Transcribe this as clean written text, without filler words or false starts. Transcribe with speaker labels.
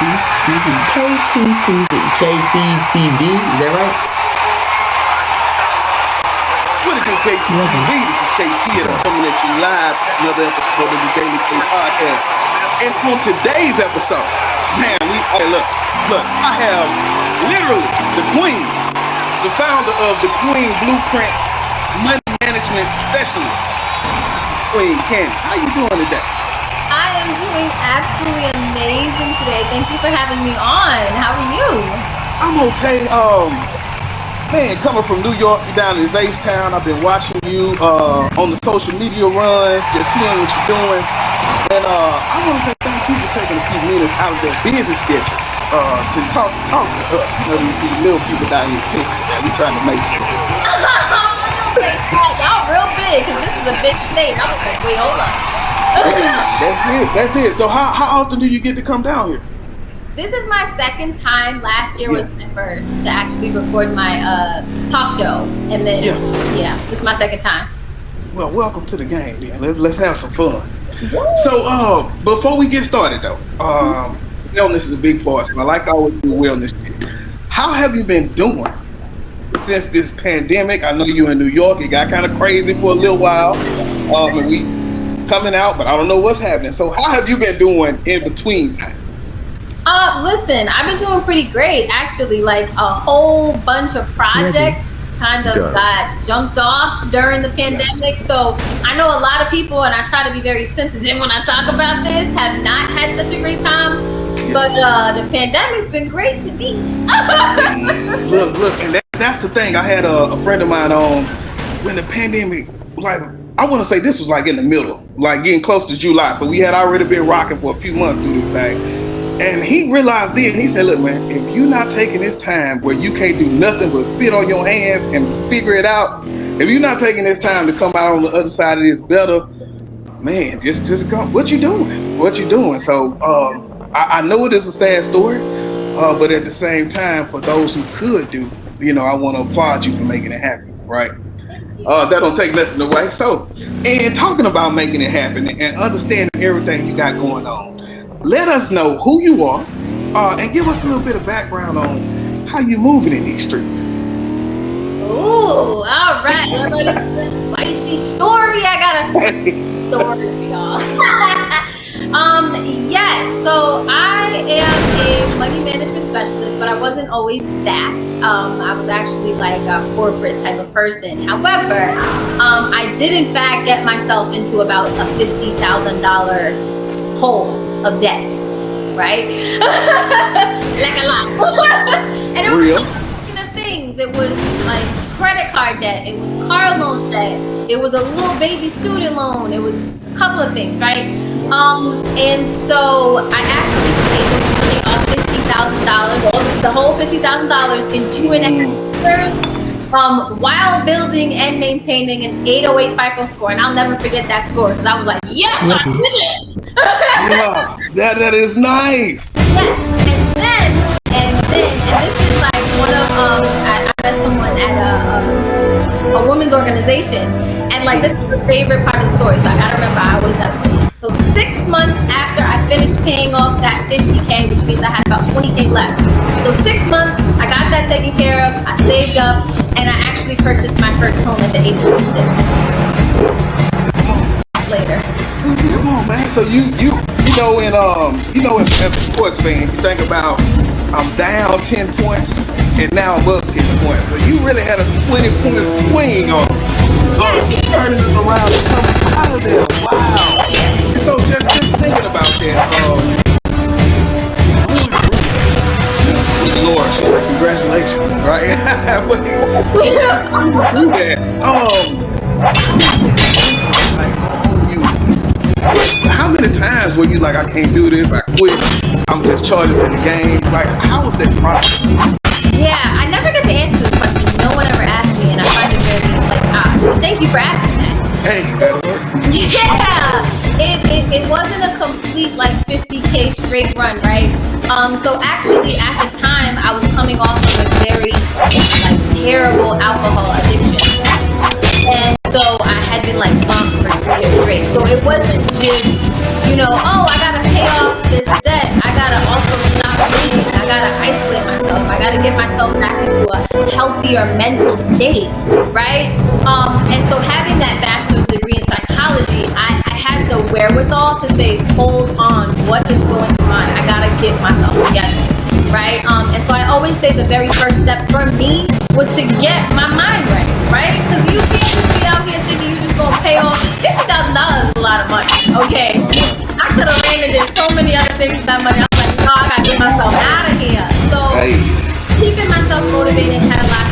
Speaker 1: KTTV.
Speaker 2: KTTV, is that right?
Speaker 3: What it do, KTTV? This is KT, and I'm coming at you live. Another episode of the Daily K Podcast. And on today's episode, man, look, I have literally the queen, the founder of the Queen Blueprint Money Management Specialist, Queen Candace. How you doing today?
Speaker 1: I am doing absolutely amazing today. Thank you for having me on. How are you?
Speaker 3: I'm okay. Man, coming from New York, you're down in H-Town. I've been watching you on the social media runs, just seeing what you're doing. And I want to say thank you for taking a few minutes out of that busy schedule to talk to us. You know, these little people down here in Texas that we trying to make it.
Speaker 1: Y'all real big, because this is a big state. I was like, wait, hold on.
Speaker 3: That's it. So how often do you get to come down here?
Speaker 1: This is my second time. Last year was my first to actually record my talk show. And then, this is my second time.
Speaker 3: Well, welcome to the game, then. Let's have some fun. Woo! So, before we get started, though, wellness is a big part. So I like to always do wellness. How have you been doing since this pandemic? I know you're in New York. It got kind of crazy for a little while. And we coming out, but I don't know what's happening. So how have you been doing in between time?
Speaker 1: Listen, I've been doing pretty great, actually. Like a whole bunch of projects kind of got jumped off during the pandemic. So I know a lot of people, and I try to be very sensitive when I talk about this, have not had such a great time. But the pandemic's been great to me.
Speaker 3: Look, and that's the thing. I had a friend of mine on when the pandemic, like, I want to say this was like in the middle, like getting close to July. So we had already been rocking for a few months through this thing. And he realized then, he said, look, man, if you're not taking this time where you can't do nothing but sit on your hands and figure it out, if you're not taking this time to come out on the other side of this better, man, just go. What you doing? So I know it is a sad story, but at the same time, for those who could do, I want to applaud you for making it happen, right? That don't take nothing away. So, and talking about making it happen and understanding everything you got going on, let us know who you are and give us a little bit of background on how you're moving in these streets.
Speaker 1: Ooh, all right. I'm ready for this spicy story. I got a story for y'all. Yes, so I am a money management specialist, but I wasn't always that. I was actually like a corporate type of person. However, I did in fact get myself into about a $50,000 hole of debt, right? Like a lot. And it was things. It was like credit card debt. It was car loan debt. It was a little baby student loan. It was a couple of things, right? And so I actually was able to pay off $50,000, the whole $50,000 in 2.5 years, while building and maintaining an 808 FICO score. And I'll never forget that score because I was like, yes, I did it.
Speaker 3: Yeah, that is nice.
Speaker 1: Yes, and this is like one of I met someone at a women's organization, and like this is the favorite part of the story. So I gotta remember, I always gotta say it. So 6 months after I finished paying off that $50K, which means I had about $20K left. So 6 months, I got that taken care of. I saved up, and I actually purchased my first home at the age of 26. Later.
Speaker 3: Come on, man. So as a sports fan, you think about I'm down 10 points and now I'm up 10 points. So you really had a 20-point swing on just turning it around and coming out of there. Wow. So just thinking about that, going through that, with Laura, she said congratulations, right? How many times were you like, I can't do this, I quit, I'm just charging to the game? Like, how was that process?
Speaker 1: Yeah, I never get to answer this question. No one ever asked me, and I find it very but thank you for asking that.
Speaker 3: Hey, that'll work.
Speaker 1: Yeah, it wasn't a complete like 50K straight run, right? So actually at the time I was coming off of a very like terrible alcohol addiction. And so I had been like drunk for 3 years straight. So it wasn't just, oh, I gotta pay off this debt. I gotta also stop got to get myself back into a healthier mental state, right? And so having that bachelor's degree in psychology, I had the wherewithal to say, hold on, what is going on? I got to get myself together, right? And so I always say the very first step for me was to get my mind right? Because you can't just be out here thinking you just gonna pay off $50,000 is a lot of money, okay? I could have ran and did so many other things with that money. I was like, no, I gotta get myself out of here. So keeping myself motivated had a lot